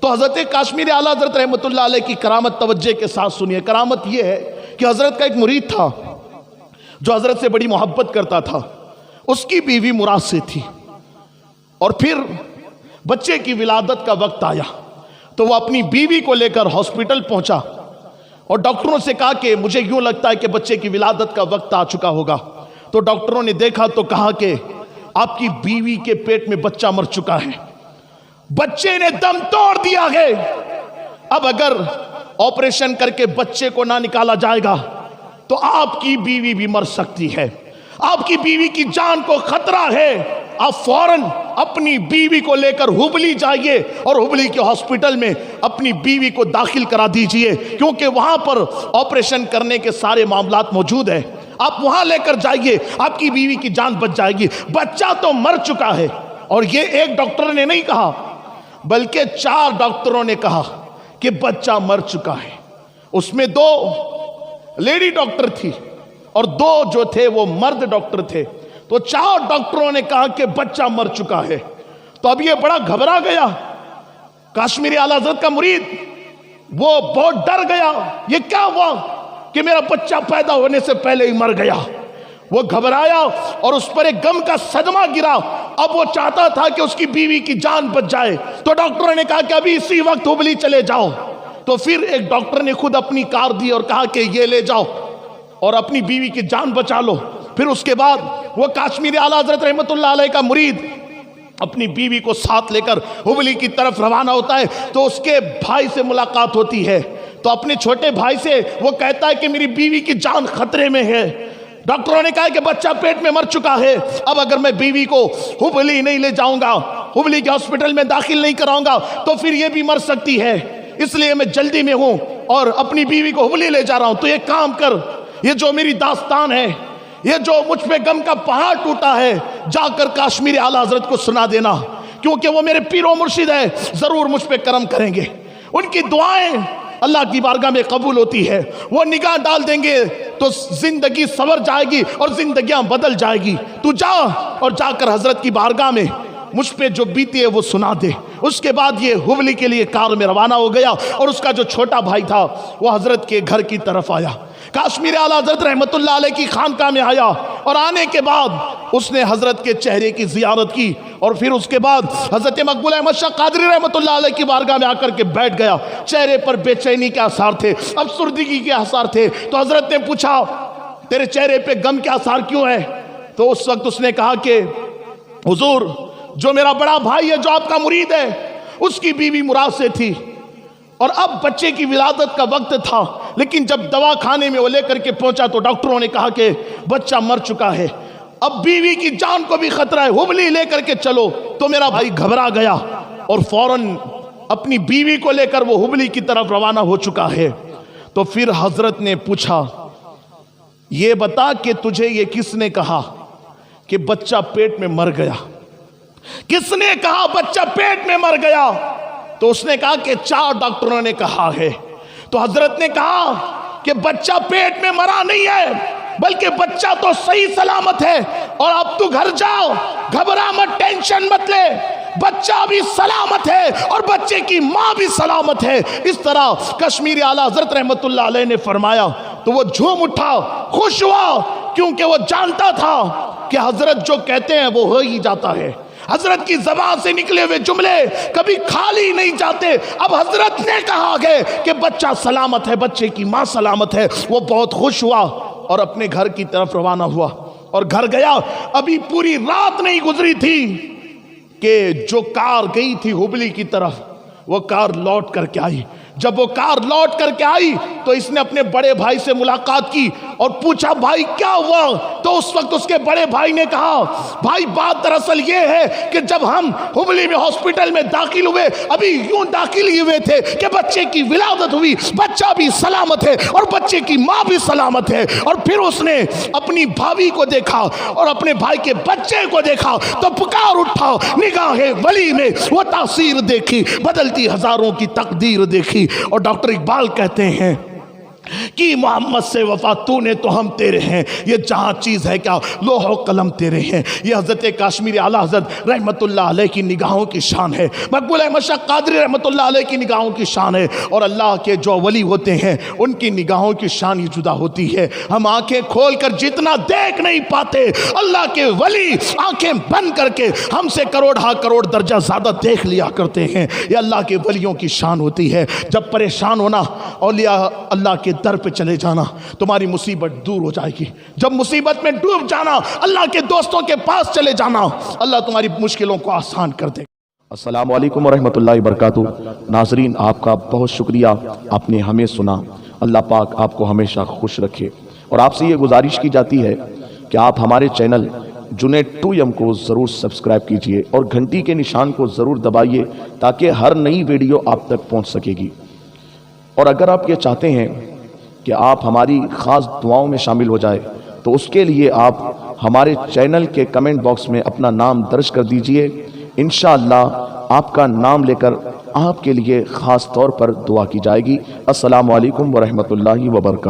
تو حضرت کاشمیری اعلیٰ حضرت رحمۃ اللہ علیہ کی کرامت توجہ کے ساتھ سنیے. کرامت یہ ہے کہ حضرت کا ایک مرید تھا جو حضرت سے بڑی محبت کرتا تھا. اس کی بیوی مراد سے تھی اور پھر بچے کی ولادت کا وقت آیا تو وہ اپنی بیوی کو لے کر ہاسپٹل پہنچا اور ڈاکٹروں سے کہا کہ مجھے یوں لگتا ہے کہ بچے کی ولادت کا وقت آ چکا ہوگا. تو ڈاکٹروں نے دیکھا تو کہا کہ آپ کی بیوی کے پیٹ میں بچہ مر چکا ہے, بچے نے دم توڑ دیا ہے. اب اگر آپریشن کر کے بچے کو نہ نکالا جائے گا تو آپ کی بیوی بھی مر سکتی ہے, آپ کی بیوی کی جان کو خطرہ ہے. آپ فوراً اپنی بیوی کو لے کر ہبلی جائیے اور ہبلی کے ہاسپٹل میں اپنی بیوی کو داخل کرا دیجئے, کیونکہ وہاں پر آپریشن کرنے کے سارے معاملات موجود ہیں. آپ وہاں لے کر جائیے, آپ کی بیوی کی جان بچ جائے گی. بچہ تو مر چکا ہے. اور یہ ایک ڈاکٹر نے نہیں کہا بلکہ 4 ڈاکٹروں نے کہا کہ بچہ مر چکا ہے. اس میں 2 لیڈی ڈاکٹر تھی اور 2 جو تھے وہ مرد ڈاکٹر تھے. تو 4 ڈاکٹروں نے کہا کہ بچہ مر چکا ہے. تو اب یہ بڑا گھبرا گیا کاشمیری اعلیٰ حضرت کا مرید, وہ بہت ڈر گیا. یہ کیا ہوا کہ میرا بچہ پیدا ہونے سے پہلے ہی مر گیا. وہ گھبرایا اور اس پر ایک غم کا صدمہ گرا. اب وہ چاہتا تھا کہ اس کی بیوی کی جان بچ جائے. تو ڈاکٹروں نے کہا کہ ابھی اسی وقت ہبلی چلے جاؤ. تو پھر ایک ڈاکٹر نے خود اپنی کار دی اور کہا کہ یہ لے جاؤ اور اپنی بیوی کی جان بچا لو. پھر اس کے بعد وہ کاشمیری اعلیٰ حضرت رحمۃ اللہ علیہ کا مرید اپنی بیوی کو ساتھ لے کر ہبلی کی طرف روانہ ہوتا ہے. تو اس کے بھائی سے ملاقات ہوتی ہے. تو اپنے چھوٹے بھائی سے وہ کہتا ہے کہ میری بیوی کی جان خطرے میں ہے. ڈاکٹروں نے کہا کہ بچہ پیٹ میں مر چکا ہے. اب اگر میں بیوی کو ہبلی نہیں لے جاؤں گا, ہبلی کے ہاسپٹل میں داخل نہیں کراؤں گا تو پھر یہ بھی مر سکتی ہے. اس لیے میں جلدی میں ہوں اور اپنی بیوی کو ہبلی لے جا رہا ہوں. تو یہ کام کر, یہ جو میری داستان ہے, یہ جو مجھ پہ غم کا پہاڑ ٹوٹا ہے, جا کر کاشمیری اعلیٰ حضرت کو سنا دینا, کیونکہ وہ میرے پیر و مرشد ہے, ضرور مجھ پہ کرم کریں گے. ان کی دعائیں اللہ کی بارگاہ میں قبول ہوتی ہے. وہ نگاہ ڈال دیں گے تو زندگی سنور جائے گی اور زندگیاں بدل جائے گی. تو جا اور جا کر حضرت کی بارگاہ میں مجھ پہ جو بیتی ہے وہ سنا دے. اس کے بعد یہ ہبلی کے لیے کار میں روانہ ہو گیا اور اس کا جو چھوٹا بھائی تھا وہ حضرت کے گھر کی طرف آیا. کاشمیری اعلیٰ حضرت رحمۃ اللہ علیہ کی خانقاہ میں آیا اور آنے کے بعد اس نے حضرت کے چہرے کی زیارت کی اور پھر اس کے بعد حضرت مقبول احمد شاہ قادری رحمۃ اللہ علیہ کی بارگاہ میں آ کر کے بیٹھ گیا. چہرے پر بے چینی کے آثار تھے, افسردگی کے آثار تھے. تو حضرت نے پوچھا تیرے چہرے پہ غم کے آثار کیوں ہیں؟ تو اس وقت اس نے کہا کہ حضور, جو میرا بڑا بھائی ہے جو آپ کا مرید ہے, اس کی بیوی مراد سے تھی اور اب بچے کی ولادت کا وقت تھا, لیکن جب دوا خانے میں وہ لے کر کے پہنچا تو ڈاکٹروں نے کہا کہ بچہ مر چکا ہے, اب بیوی کی جان کو بھی خطرہ ہے, ہبلی لے کر کے چلو. تو میرا بھائی گھبرا گیا اور فوراً اپنی بیوی کو لے کر وہ ہبلی کی طرف روانہ ہو چکا ہے. تو پھر حضرت نے پوچھا یہ بتا کہ تجھے یہ کس نے کہا کہ بچہ پیٹ میں مر گیا؟ کس نے کہا بچہ پیٹ میں مر گیا؟ تو اس نے کہا کہ 4 ڈاکٹروں نے کہا ہے. تو حضرت نے کہا کہ بچہ پیٹ میں مرا نہیں ہے بلکہ بچہ تو صحیح سلامت ہے, اور اب تو گھر جاؤ, گھبرا مت, ٹینشن مت لے, بچہ بھی سلامت ہے اور بچے کی ماں بھی سلامت ہے. اس طرح کشمیری اعلیٰ حضرت رحمت اللہ علیہ نے فرمایا. تو وہ جھوم اٹھا, خوش ہوا, کیونکہ وہ جانتا تھا کہ حضرت جو کہتے ہیں وہ ہو ہی جاتا ہے. حضرت کی زبان سے نکلے ہوئے جملے کبھی خالی نہیں جاتے. اب حضرت نے کہا ہے کہ بچہ سلامت ہے, بچے کی ماں سلامت ہے. وہ بہت خوش ہوا اور اپنے گھر کی طرف روانہ ہوا اور گھر گیا. ابھی پوری رات نہیں گزری تھی کہ جو کار گئی تھی ہبلی کی طرف وہ کار لوٹ کر کے آئی. جب وہ کار لوٹ کر کے آئی تو اس نے اپنے بڑے بھائی سے ملاقات کی اور پوچھا بھائی کیا ہوا؟ تو اس وقت اس کے بڑے بھائی نے کہا بھائی بات دراصل یہ ہے کہ جب ہم ہبلی میں ہاسپٹل میں داخل ہوئے, ابھی یوں داخل ہی ہوئے تھے کہ بچے کی ولادت ہوئی, بچہ بھی سلامت ہے اور بچے کی ماں بھی سلامت ہے. اور پھر اس نے اپنی بھابھی کو دیکھا اور اپنے بھائی کے بچے کو دیکھا تو پکار اٹھا, نگاہ ولی میں وہ تاثیر دیکھی, بدلتی ہزاروں کی تقدیر دیکھی. اور ڈاکٹر اقبال کہتے ہیں کہ محمد سے وفا تو نے تو ہم تیرے ہیں، یہ جہاں چیز ہے کیا لوح و قلم تیرے ہیں۔ یہ حضرت کاشمیری اعلیٰ حضرت رحمت اللہ علیہ کی نگاہوں کی شان ہے، مقبول احمد شاہ قادری رحمت اللہ علیہ کی نگاہوں کی شان ہے، اور اللہ کے جو ولی ہوتے ہیں ان کی نگاہوں کی شان ہی جدا ہوتی ہے۔ ہم آنکھیں کھول کر جتنا دیکھ نہیں پاتے، اللہ کے ولی آنکھیں بند کر کے ہم سے کروڑ درجہ زیادہ دیکھ لیا کرتے ہیں۔ یہ اللہ کے ولیوں کی شان ہوتی ہے۔ جب پریشان ہونا، اولیاء اللہ کے در پہ چلے جانا، تمہاری مصیبت دور ہو جائے گی۔ جب مصیبت میں ڈوب جانا، اللہ کے دوستوں کے پاس چلے جانا، اللہ تمہاری مشکلوں کو آسان کر دے۔ السلام علیکم ورحمۃ اللہ وبرکاتہ۔ ناظرین، آپ کا بہت شکریہ، آپ نے ہمیں سنا۔ اللہ پاک آپ کو ہمیشہ خوش رکھے، اور آپ سے یہ گزارش کی جاتی ہے کہ آپ ہمارے چینل جنید 2M کو ضرور سبسکرائب کیجئے اور گھنٹی کے نشان کو ضرور دبائیے تاکہ ہر نئی ویڈیو آپ تک پہنچ سکے گی۔ اور اگر آپ یہ چاہتے ہیں کہ آپ ہماری خاص دعاؤں میں شامل ہو جائے تو اس کے لیے آپ ہمارے چینل کے کمنٹ باکس میں اپنا نام درج کر دیجئے۔ انشاءاللہ آپ کا نام لے کر آپ کے لیے خاص طور پر دعا کی جائے گی۔ السلام علیکم ورحمۃ اللہ وبرکاتہ۔